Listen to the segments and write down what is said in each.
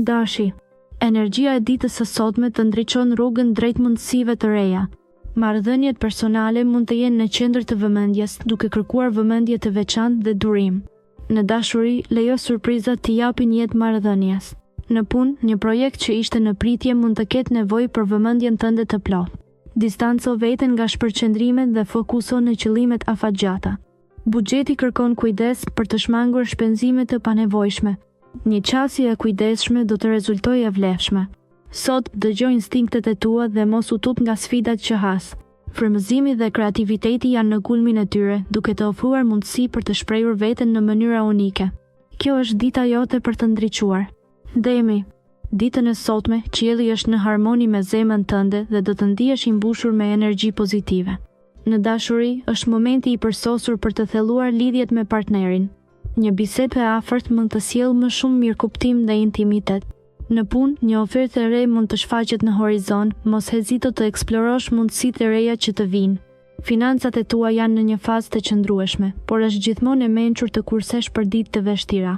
Dashi, energjia e ditës së sotme të ndriçon rrugën drejt mundësive të reja. Marrëdhëniet personale mund të jenë në qendër të vëmendjes, duke kërkuar vëmendje të veçantë dhe durim. Në dashuri, lejo surprizat të japin jetë marrëdhënies. Në punë, një projekt që ishte në pritje mund të ketë nevojë për vëmendjen tënde të plotë. Distanco veten nga shpërqendrimet dhe fokuso në qëllimet afatgjata. Buxheti kërkon kujdes për të shmangur shpenzime të panevojshme. Një qasje e kujdesshme do të rezultojë e vlefshme. Sot dëgjoj instinktet e tua dhe mos u tut nga sfidat që has. Frymëzimi dhe kreativiteti janë në kulmin e tyre, duke të ofruar mundësi për të shprehur veten në mënyra unike. Kjo është dita jote për të ndriçuar. Demi, ditën e sotme, qielli është në harmoni me zemrën tënde dhe do të ndihesh i mbushur me energji pozitive. Në dashuri, është momenti i përsosur për të thelluar lidhjet me partnerin. Një bisedë e afërt mund të sjellë më shumë mirëkuptim dhe intimitet. Në punë, një ofertë e re mund të shfaqet në horizont, mos hezito të eksplorosh mundësitë e reja që të vinë. Financat e tua janë në një fazë të qëndrueshme, por është gjithmonë e mençur të kursesh për ditë të vështira.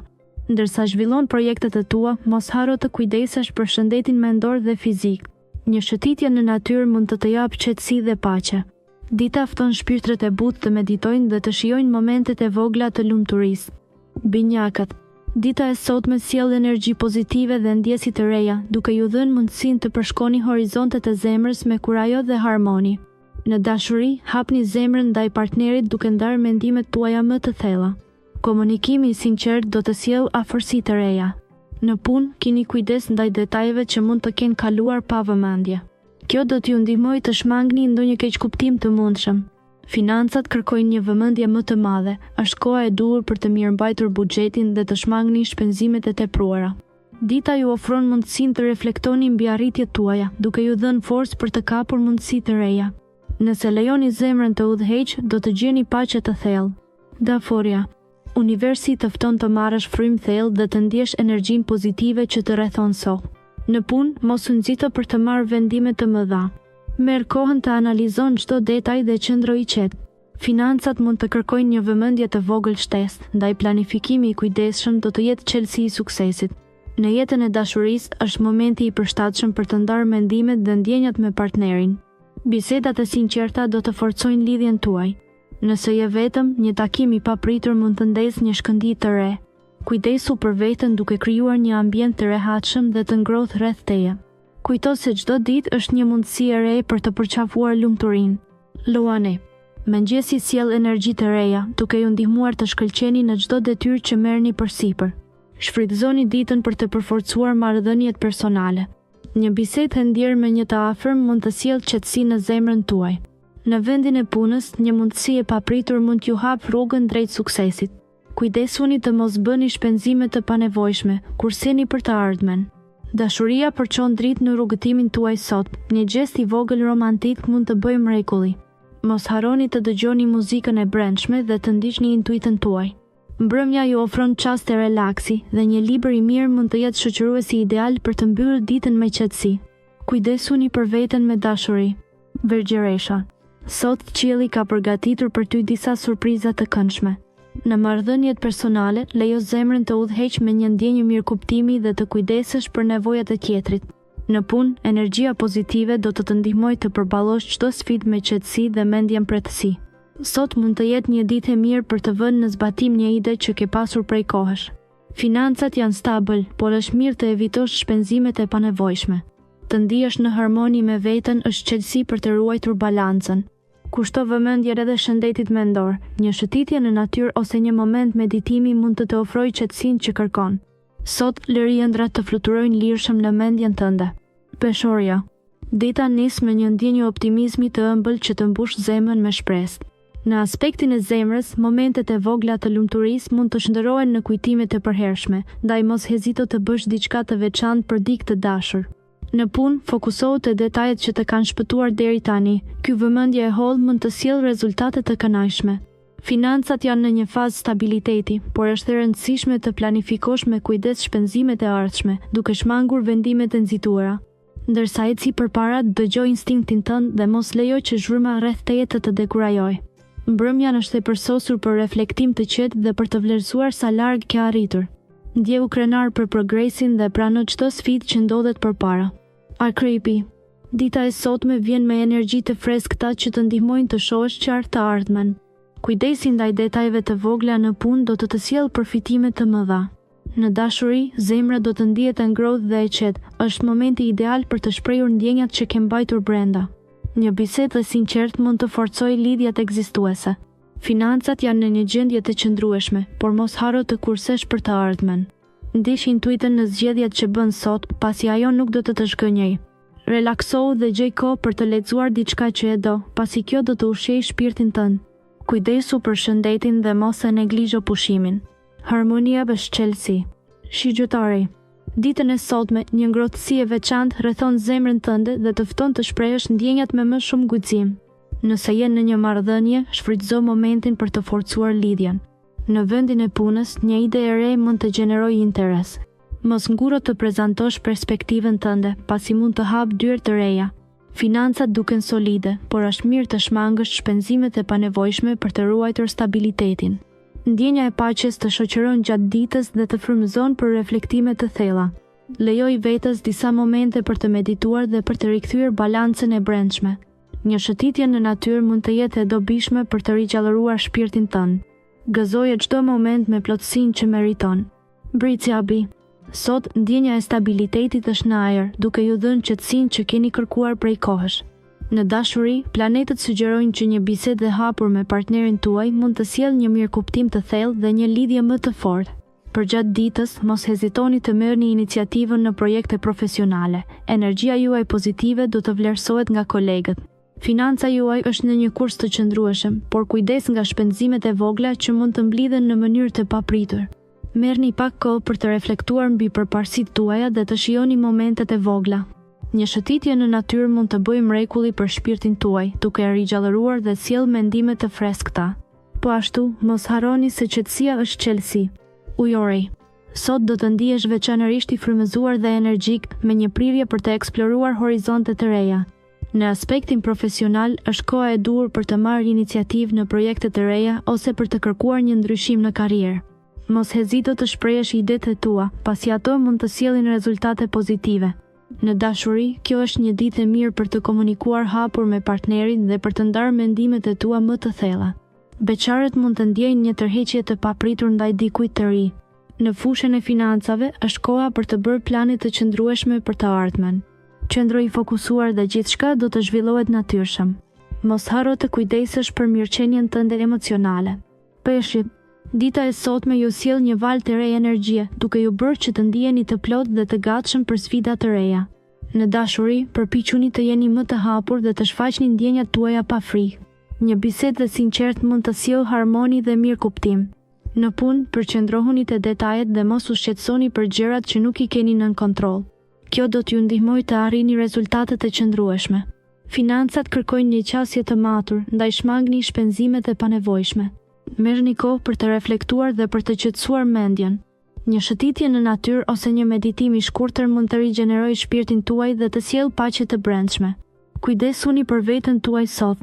Ndërsa zhvillon projektet e tua, mos haro të kujdesesh për shëndetin mendor dhe fizik. Një shëtitje në natyrë mund të japë qetësi dhe paqe. Dita fton shpirtrat e butë të meditojnë dhe të shijojnë momentet e vogla të lumturisë. Binjakët, dita e sotme sjell energji pozitive dhe ndjesi të reja, duke ju dhënë mundësinë të përshkoni horizontet e zemrës me kurajo dhe harmoni. Në dashuri, hapni zemrën ndaj partnerit duke ndarë mendimet tuaja më të thella. Komunikimi i sinqert do të sjellë afërsi të reja. Në punë, keni kujdes ndaj detajeve që mund të kenë kaluar pa vëmendje. Kjo do t'ju ndihmojë të shmangni ndonjë keqkuptim të mundshëm. Financat kërkojnë një vëmendje më të madhe, është koha e duhur për të mirëmbajtur buxhetin dhe të shmangni shpenzimet e tepruara. Dita ju ofron mundësinë të reflektoni mbi arritjet tuaja, duke ju dhënë forcë për të kapur mundësi të reja. Nëse lejoni zemrën të udhëheqë, do të gjeni paqe të thellë. Daforia, universi të fton të marrësh frymë thellë dhe të ndjesh energjinë pozitive që të rrethon sot. Në punë, mos u nxito për të marrë vendime të mëdha. Merr kohën të analizon çdo detaj dhe qëndro i qetë. Financat mund të kërkojnë një vëmendje të vogël shtesë, ndaj planifikimi i kujdesshëm do të jetë çelësi i suksesit. Në jetën e dashurisë është momenti i përshtatshëm për të ndarë mendimet dhe ndjenjat me partnerin. Bisedat e sinqerta do të forcojnë lidhjen tuaj. Nëse je vetëm, një takim i papritur mund të ndezë një shkëndijë të re. Kujdesu për veten duke krijuar një ambient të rehatshëm dhe të ngrohtë rreth teje. Kujto se çdo ditë është një mundësi e re për të përqafuar lumturinë. Luani, mëngjesi sjell energji të reja, duke ju ndihmuar të shkëlqeni në çdo detyrë që merrni përsipër. Shfrytëzoni ditën për të përforcuar marrëdhëniet personale. Një bisedë e ndjerë me një të afërm mund të sjellë qetësi në zemrën tuaj. Në vendin e punës, një mundësi e papritur mund t'ju hap rrugën drejt suksesit. Kujdesuni të mos bëni shpenzime të panevojshme, kurseni për të ardhmen. Dashuria përçon dritë në rrugëtimin tuaj sot, një gest i vogël romantik mund të bëjë mrekulli. Mos harroni të dëgjoni muzikën e brendshme dhe të ndiqni intuitën tuaj. Mbrëmja ju ofron çast të relaksi dhe një libër i mirë mund të jetë shoqëruesi ideal për të mbyllur ditën me qetësi. Kujdesuni për veten me dashuri. Vergjeresha, sot qielli ka përgatitur për ty disa surpriza të këndshme. Në marrëdhëniet personale, lejo zemrën të udhëheq me një ndjenjë mirëkuptimi dhe të kujdesesh për nevojat e tjetrit. Në punë, energjia pozitive do të të ndihmojë të përballosh çdo sfidë me qetësi dhe mendje mbretësi. Sot mund të jetë një ditë e mirë për të vënë në zbatim një ide që ke pasur prej kohësh. Financat janë stabil, por është mirë të evitosh shpenzimet e panevojshme. Të ndihesh në harmoni me veten është qetësi për të ruajtur balancën. Kushto vëmendje edhe shëndetit mendor, një shëtitje në natyrë ose një moment meditimi mund të të ofrojë qetësinë që kërkon. Sot lëri ëndrat të fluturojnë lirshëm në mendjen tënde. Peshorja, dita nis me një ndjenjë optimizmi të ëmbël që të mbush zemrën me shpresë. Në aspektin e zemrës, momentet e vogla të lumturisë mund të shndërrohen në kujtimet e përhershme, ndaj mos hezito të bësh diçka të veçantë për dikë të dashur. Në punë, fokusohu te detajet që të kanë shpëtuar deri tani. Ky vëmendje e hollë mund të sjellë rezultate të kënaqshme. Financat janë në një fazë stabiliteti, por është e rëndësishme të planifikosh me kujdes shpenzimet e ardhshme, duke shmangur vendimet e nxituara. Ndërsa eci përpara, dëgjoj instinktin tënd dhe mos lejo që zhurma rreth teje të dekurajojë. Mbrëmja është e përsosur për reflektim të qetë dhe për të vlerësuar sa larg ke arritur. Ndjehu krenar për progresin dhe prano çdo sfidë që ndodhet përpara. Akripi. Dita e sotme vjen me energji të freskëta që të ndihmojnë të shohësh qartë të ardhmen. Kujdesi ndaj detajeve të vogla në punë do të sjellë përfitime të mëdha. Në dashuri, zemra do të ndihet e ngrohtë dhe e qetë. Është momenti ideal për të shprehur ndjenjat që ke mbajtur brenda. Një bisedë e sinqertë mund të forcojë lidhjet ekzistuese. Financat janë në një gjendje të qëndrueshme, por mos harro të kursesh për të ardhmen. Ndiq intuitën në zgjedhjet që bën sot, pasi ajo nuk do të zhgënjej. Relaksohu dhe gjej kohë për të lexuar diçka që e do, pasi kjo do të ushqejë shpirtin tënd. Kujdesu për shëndetin dhe mos e neglizho pushimin. Harmonia bashkëqelsi. Shigjëtari. Ditën e sotme, një ngrohtësi e veçantë rrethon zemrën tënde dhe të fton të shprehësh ndjenjat me më shumë guxim. Nëse je në një marrëdhënie, shfrytëzo momentin për të forcuar lidhjen. Në vendin e punës, një ide e re mund të gjenerojë interes. Mos nguro të prezantosh perspektivën tënde, pasi mund të hap dyert të reja. Financat duken solide, por është mirë të shmangësh shpenzimet e panevojshme për të ruajtur stabilitetin. Ndjenja e paqes të shoqëron gjatë ditës dhe të frymëzon për reflektime të thella. Lejoj vetes disa momente për të medituar dhe për të rikthyer balancën e brendshme. Një shëtitje në natyrë mund të jetë e dobishme për të rigjallëruar shpirtin tënd. Gëzoje çdo moment me plotësinë që meriton. Brici Abi. Sot, ndjenja e stabilitetit është në ajër, duke ju dhënë qetësinë që keni kërkuar prej kohësh. Në dashuri, planetët sugjerojnë që një bisedë e hapur me partnerin tuaj mund të sjellë një mirëkuptim të thellë dhe një lidhje më të fortë. Përgjatë ditës, mos hezitoni të merrni iniciativën në projekte profesionale. Energjia juaj pozitive do të vlerësohet nga kolegët. Financa juaj është në një kurs të qëndrueshëm, por kujdes nga shpenzimet e vogla që mund të mblidhen në mënyrë të papritur. Merrni pak kohë për të reflektuar mbi përparësitë tuaja dhe të shijoni momentet e vogla. Një shëtitje në natyrë mund të bëjë mrekulli për shpirtin tuaj, duke e rigjallëruar dhe sjellë mendime të freskëta. Po ashtu, mos harroni se qetësia është qelësi. Ujori. Sot do të ndihesh veçanërisht i frymëzuar dhe energjik, me një prirje për të eksploruar horizonte të reja. Në aspektin profesional, është koha e duhur për të marrë iniciativë në projekte të reja ose për të kërkuar një ndryshim në karrierë. Mos hezito të shprehësh idetë e tua, pasi ato mund të sjellin rezultate pozitive. Në dashuri, kjo është një ditë e mirë për të komunikuar hapur me partnerin dhe për të ndarë mendimet e tua më të thella. Beqarët mund të ndjejnë një tërheqje të papritur ndaj dikujt të ri. Në fushën e financave, është koha për të bërë plane të qëndrueshme për të ardhmen. Qëndro i fokusuar dhe gjithçka do të zhvillohet natyrshëm. Mos harro të kujdesesh për mirëqenien tënde emocionale. Peshqit. Dita e sotme ju sjell një valë të re energjie, duke ju bërë që të ndiheni të plotë dhe të gatshëm për sfida të reja. Në dashuri, përpiquni të jeni më të hapur dhe të shfaqni ndjenjat tuaja pa frikë. Një bisedë e sinqertë mund të sjellë harmoni dhe mirëkuptim. Në punë, përqendrohuni te detajet dhe mos u shqetësoni për gjërat që nuk i keni nën kontroll. Kjo do t'ju ndihmojë të arrini rezultate të qëndrueshme. Financat kërkojnë një qasje të matur, ndaj shmangni shpenzimet e panevojshme. Merrni kohë për të reflektuar dhe për të qetësuar mendjen. Një shëtitje në natyrë ose një meditim i shkurtër mund të rigjenerojë shpirtin tuaj dhe të sjellë paqe të brendshme. Kujdesuni për veten tuaj sot.